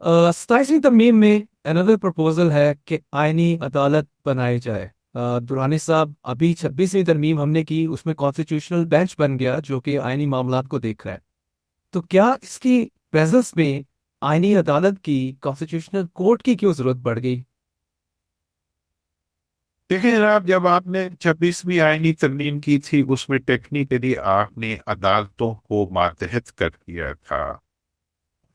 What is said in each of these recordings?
27वीं तरमीम में another proposal है कि आईनी अदालत बनाई जाए। दुरानी साहब, अभी 26वीं तरमीम हमने की, उसमें कॉन्स्टिट्यूशनल बेंच बन गया जो कि आईनी मामलात को देख रहा है। तो क्या इसकी प्रेजेंस में आईनी अदालत की, कॉन्स्टिट्यूशनल कोर्ट की क्यों जरूरत पड़ गई? देखिए जनाब, जब आपने 26वीं आईनी तरमीम की थी उसमें टेक्निकली आपने अदालतों को मातहत कर दिया था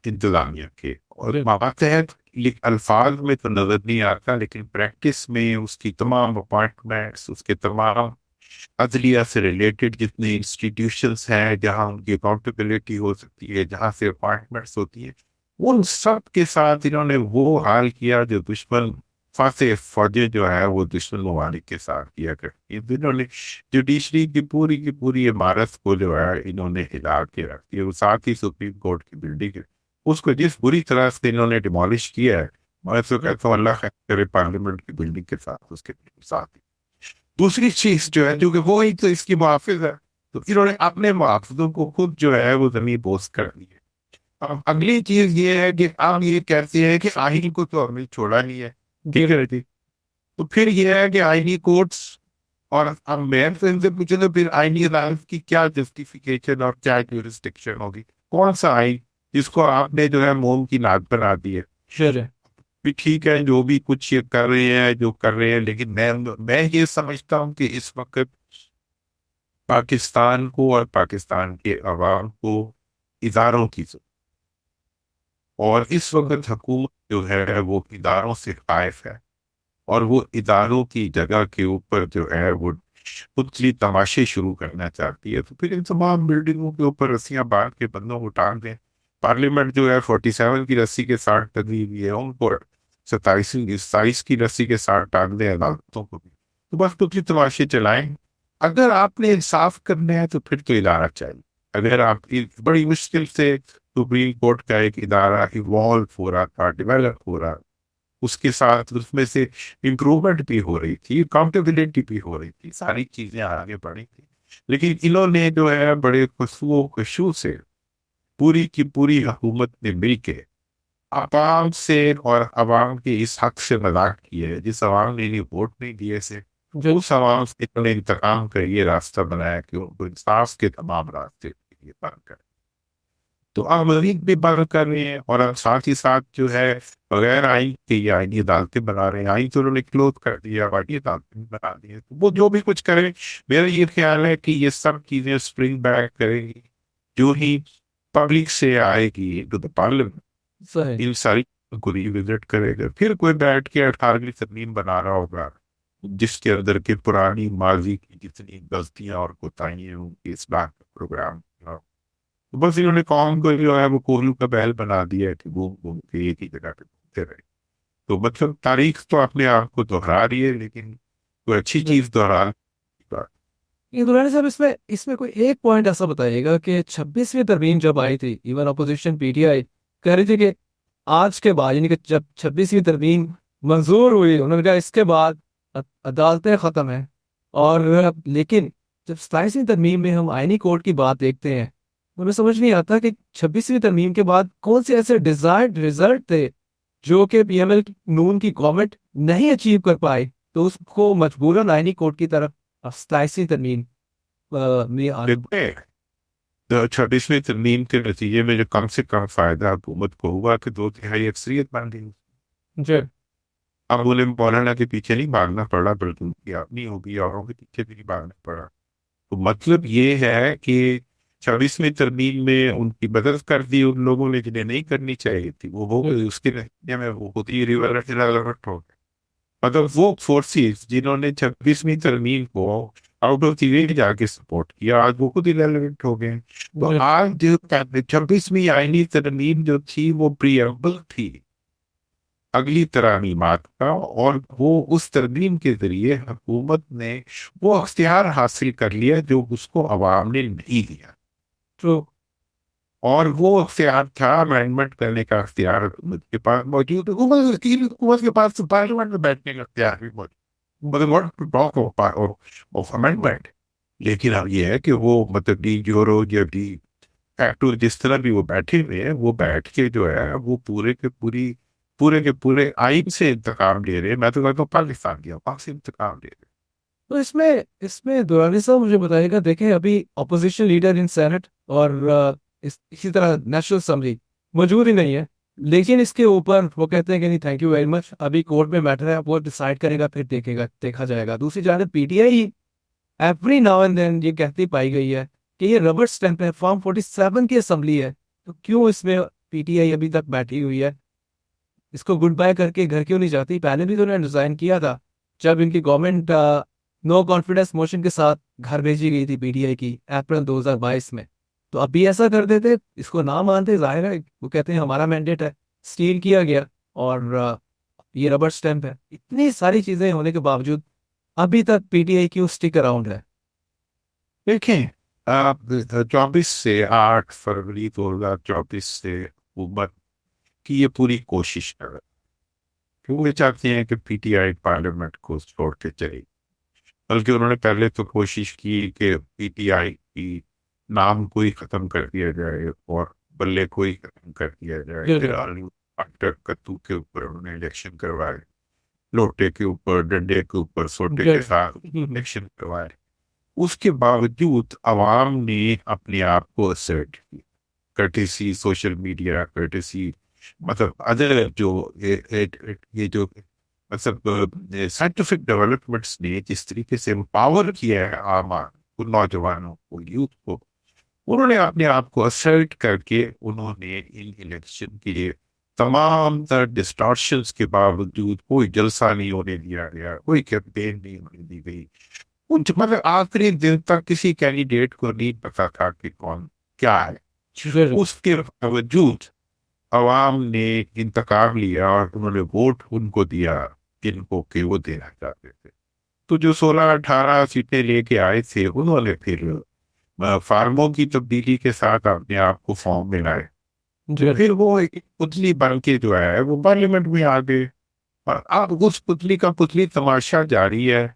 इंतजामिया के। और मातहत ये अल्फाज में तो नजर नहीं आता, लेकिन प्रैक्टिस में उसकी तमाम अपॉइंटमेंट्स, उसके तमाम अदलिया से रिलेटेड जितने इंस्टीट्यूशंस हैं जहां उनकी अकाउंटेबिलिटी हो सकती है, जहां से अपॉइंटमेंट्स होती है, उन सब के साथ इन्होंने वो हाल किया जो दुश्मन फासे फौजें जो है वो दुश्मन ममालिक के साथ किया करती है। तो इन्होंने जुडिशरी की पूरी इमारत को जो है इन्होंने हिला के रख दिया। वो साथ ही सुप्रीम कोर्ट की बिल्डिंग है, उसको जिस बुरी तरह से इन्होंने डिमोलिश किया है, मैं तो कहता हूँ अल्लाह खैर करे पार्लियामेंट की बिल्डिंग के साथ, उसके साथ ही दूसरी चीज जो है, जो कि वो ही तो इसकी मुहाफिज है, तो इन्होंने अपने मुहाफिजों को खुद जो है वो जमीन बोस कर दी है। अब अगली चीज ये है कि आप ये कहते हैं कि आइन को तो हमने छोड़ा नहीं है, ठीक है जी। तो फिर ये है कि आईनी कोर्ट्स, और अब मैं तो इनसे पूछे तो फिर आईनी अदालत की क्या जस्टिफिकेशन और क्या ज्यूरिस्डिक्शन होगी? कौन सा आइन जिसको आपने जो है मोम की नाद बना दी है? फिर भी ठीक है, जो भी कुछ ये कर रहे हैं जो कर रहे हैं, लेकिन मैं ये समझता हूँ कि इस वक्त पाकिस्तान को और पाकिस्तान के अवाम को इदारों की जरूरत। और इस वक्त हुकूमत जो है वो इदारों से खाइफ है, और वो इदारों की जगह के ऊपर जो है वो उथली तमाशे शुरू करना चाहती है। तो फिर इन तमाम बिल्डिंगों के ऊपर रस्सियां बांध के बंदों को टांग दें। पार्लियामेंट जो है 47 की रस्सी के साथ टंगी हुई है, उनको 27 की रस्सी के साथ टांग दें अदालतों को भी। तो बस उथली तमाशे चलाएं। अगर आपने इंसाफ करना है तो फिर तो इदारा चाहिए। अगर आप बड़ी मुश्किल से सुप्रीम कोर्ट का एक इदारा इवॉल्व हो रहा था, डेवलप हो रहा, उसके साथ उसमें से इम्प्रूवमेंट भी हो रही थी, अकाउंटेबिलिटी भी हो रही थी, सारी चीजें आगे बढ़ी थी, लेकिन इन्होंने जो है बड़े खुशबू खुशू से पूरी की पूरी हुकूमत ने मिलके अवाम से और अवाम के इस हक से मजाक किया है, जिस अवाम ने इन्हें वोट नहीं दिए से जो उस अवाम से इन्होंने इंतकाम का ये रास्ता बनाया कि उनको इंसाफ के तमाम रास्ते ये बंद कर। तो आप मजीद भी बंद कर रहे हैं, और अब साथ ही साथ जो है बगैर आइन के ये आईनी अदालतें बना रहे हैं। आइन तो उन्होंने क्लोज कर दिया, आईनी अदालतें भी बना दी है। तो वो जो भी कुछ करे, मेरा ये ख्याल है कि ये सब चीजें स्प्रिंग बैक करेगी जो ही पब्लिक से आएगी टू द पार्लियामेंट। सही। इन सारी को रिविजिट करेगा, फिर कोई बैठ के 18वीं तरमीम बना रहा होगा जिसके अंदर के पुरानी माजी की जितनी गलतियां और कोताहियां होंगी इस बात का प्रोग्राम। तो बस इन्होंने कौम को जो है वो कोहलू का बैल बना दिया है कि घूम घूम के एक ही जगह पे घूमते रहे। तो मतलब तारीख तो अपने आप को दोहरा रही है, लेकिन कोई अच्छी जी। चीज दोहरा। ये दुरानी साहब, इसमें इसमें कोई एक पॉइंट ऐसा बताइएगा कि 26वीं तरमीम जब आई थी, इवन अपोजिशन पीटीआई कह रही थी कि आज के बाद, यानी कि जब 26वीं तरमीम मंजूर हुई, उन्होंने कहा इसके बाद अदालतें खत्म हैं। और लेकिन जब 27वीं तरमीम में हम आईनी कोर्ट की बात देखते हैं, मुझे समझ नहीं आता कि 26वीं तरमीम के बाद कौन से ऐसे डिजायर्ड रिजल्ट थे जो कि पीएमएल नून की गवर्नमेंट नहीं अचीव कर पाई, तो उसको मजबूरन आईनी कोर्ट की तरफ 27वीं तरमीम में आना। देखो, 26वीं तरमीम के नतीजे में जो कम से कम फायदा हुकूमत को हुआ कि 2/3 अक्सरियत बन गई। जी। अब उन्हें मौलाना के पीछे नहीं भागना पड़ा, बल्कि उनकी अपनी होगी, औरों के पीछे भी नहीं भागना पड़ा। तो मतलब ये है कि 26वीं तरमीम में उनकी मदद कर दी उन लोगों ने जिन्हें नहीं करनी चाहिए थी, वो हो गई। उसके नतीजे में वो खुद ही रिवर्ट हो गए। मतलब वो फोर्सेस जिन्होंने 26वीं तरमीम को आउट ऑफ द वे जाके सपोर्ट किया, आज वो खुद ही रेलेवेंट हो गए। तो जी। आज जो 26वीं आईनी तरमीम जो थी वो प्रियम्बल थी अगली तरमीमात का, और वो उस तरमीम के जरिए हुकूमत ने वो अख्तियार हासिल कर लिया जो उसको अवाम ने नहीं दिया। ट्रू। और वो अख्तियार था अमेंडमेंट करने का अख्तियार हुकूमत के पास मौजूद है। हुकूमत के पास तो पार्लियामेंट में बैठने का अख्तियार भी मौजूद, मतलब not to talk of amendment. लेकिन अब ये है कि वो मतलब डी जोरो या डी फैक्टर जिस तरह भी वो बैठे हुए हैं, वो बैठ के जो है वो पूरे के पूरे आइन से इंतकाम ले रहे हैं। मैं तो कहता हूँ पाकिस्तान की आवाम से इंतकाम ले रहे तो इसमें इसमें दुरानी साहब मुझे बताइएगा, देखें अभी अपोजिशन लीडर इन सेनेट और इसी तरह नेशनल असेंबली मौजूद ही नहीं है, लेकिन इसके ऊपर वो कहते हैं कि नहीं थैंक यू वेरी मच, अभी कोर्ट में मैटर है, वो डिसाइड करेगा, फिर देखा जाएगा। दूसरी जानब PTI every now and then ये कहती पाई गई है कि ये रबर स्टैंप है, फॉर्म 47 की असेंबली है, तो क्यों इसमें पीटीआई अभी तक बैठी हुई है? इसको गुड बाय करके घर क्यों नहीं जाती? पहले भी तो उन्होंने डिजाइन किया था जब इनकी गवर्नमेंट नो कॉन्फिडेंस मोशन के साथ घर भेजी गई थी पीटीआई की अप्रैल 2022 में। तो अभी ऐसा कर देते, इसको ना मानते, जाहिर है वो कहते हैं हमारा मैंडेट है, स्टील किया गया और ये रबर स्टैंप है। इतनी सारी चीजें होने के बावजूद अभी तक पीटीआई क्यों स्टिक अराउंड है? हैं। देखें, आप 24 से 8 फरवरी 2024 से हुकूमत की ये पूरी कोशिश कर रहे हैं कि वो ये चाहते हैं कि पीटीआई पार्लियामेंट को छोड़ के चले। बल्कि उन्होंने पहले तो कोशिश की कि पीटीआई की नाम को ही खत्म कर दिया जाए और बल्ले को ही खत्म कर दिया जाए। फिर डॉक्टर कत्तू के ऊपर उन्होंने इलेक्शन करवाए, लोटे के ऊपर, डंडे के ऊपर, सोटे के साथ इलेक्शन करवाए। उसके बावजूद अवाम ने अपने आप को असर्ट किया, कर्टेसी सोशल मीडिया, कर्टेसी मतलब अदर जो ये जो मतलब साइंटिफिक डेवलपमेंट्स ने जिस तरीके से एम्पावर किया है आम को, नौजवानों को, यूथ को, उन्होंने अपने आप को असर्ट करके उन्होंने इन इलेक्शन के लिए तमाम तर डिस्टॉर्शंस के बावजूद कोई जलसा नहीं होने दिया गया, कोई कैंपेन नहीं होने दी गई। उन मतलब आखिरी दिन तक किसी कैंडिडेट को नहीं पता था कि कौन क्या है। उसके बावजूद अवाम ने इंतखाब लिया और उन्होंने वोट उनको दिया जिनको कि वो देना चाहते थे। तो जो 16-18 सीटें लेके आए थे, उन्होंने फिर फार्मों की तब्दीली के साथ अपने आप को फॉर्म में लाए। फिर वो एक पुतली बन के जो है वो पार्लियामेंट में आ गए और अब उस पुतली का पुतली तमाशा जारी है।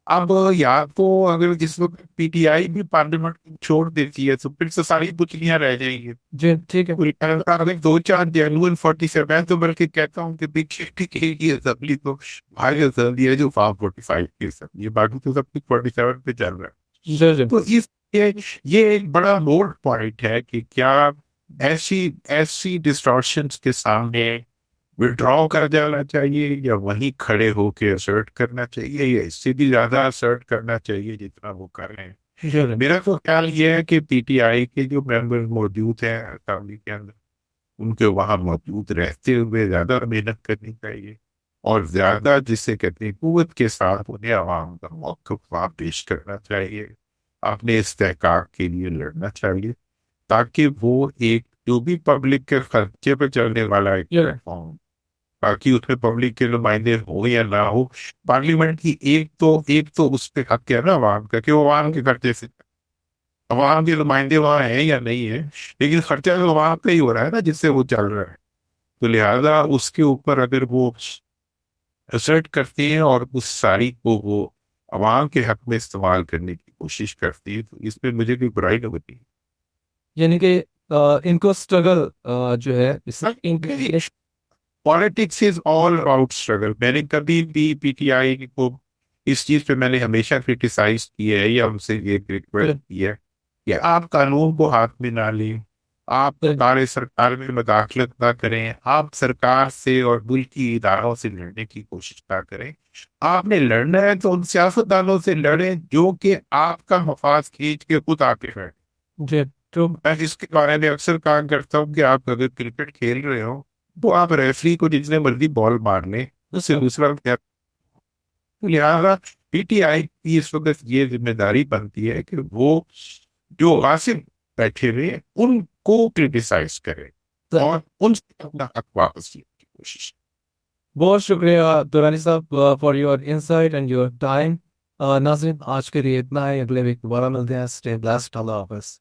अब या तो अगर जिस वक्त पीटीआई भी पार्लियामेंट छोड़ देती है तो फिर से सारी पुतलियां रह जाएंगी। जी ठीक है। अगर 2-4 जेन्युइन 47, मैं तो बल्कि कहता हूँ कि बिग शिफ्टी की असेंबली तो भारी असेंबली है जो फार्म 45 की असेंबली है, बाकी तो सब कुछ 47 पे चल रहा है। तो ये एक बड़ा नोट पॉइंट है कि क्या ऐसी ऐसी डिस्टॉर्शंस के सामने विड्रॉ कर जाना चाहिए या वहीं खड़े होके असर्ट करना चाहिए या इससे भी ज्यादा असर्ट करना चाहिए जितना वो कर रहे हैं। मेरा तो ख्याल ये है कि पीटीआई के जो मेंबर मौजूद हैं असेंबली के अंदर, उनके वहां मौजूद रहते हुए ज्यादा मेहनत करनी चाहिए और ज्यादा जिसे कहते हैं कुव्वत के साथ उन्हें आवाम का मौक़िफ़ वहां पेश करना चाहिए, अपने इस्तेहकाक के लिए लड़ना चाहिए, ताकि वो एक जो भी पब्लिक के खर्चे पर चलने वाला एक प्लेटफॉर्म, बाकी उसमें पब्लिक के नुमाइंदे हो या ना हो, पार्लियामेंट की एक तो उस पे हक है ना अवाम का कि वो अवाम के खर्चे से, अवाम के नुमाइंदे वहां हैं या नहीं है, लेकिन खर्चा तो अवाम पे ही हो रहा है ना जिससे वो चल रहा है। तो लिहाजा उसके ऊपर अगर वो असर्ट करते हैं और उस सारी को वो अवाम के हक में इस्तेमाल करने की कोशिश करती है, तो इसमें मुझे कोई बुराई नहीं होती। यानी कि इनको स्ट्रगल जो है इनके politics is all about struggle. मैंने कभी भी पीटीआई को इस चीज पे मैंने हमेशा क्रिटिसाइज किया है या उनसे ये रिक्वेस्ट की है कि आप कानून को हाथ में ना लें, आप सरकार में मदाखलत ना करें, आप सरकार से और मुल्की इदारों से लड़ने की कोशिश ना करें। आपने लड़ना है तो उन सियासतदानों से लड़ें जो कि आपका मफाद खींच के खुद आके हैं। जी तो मैं इसके बारे में अक्सर कहा करता हूँ कि आप अगर क्रिकेट खेल रहे हो तो आप रेफरी को जितने मर्जी बॉल मार लें, उससे दूसरा क्या। लिहाजा पीटीआई की इस वक्त ये जिम्मेदारी बनती है कि वो जो आसिफ बैठे हुए उनको क्रिटिसाइज करे और उनसे अपना हक वापस लेने की कोशिश। बहुत शुक्रिया दुरानी साहब for your insight and your time. नाज़रीन आज के लिए इतना है, अगले वीक दोबारा मिलते हैं। स्टे ब्लेस्ड, अल्लाह हाफ़िज़।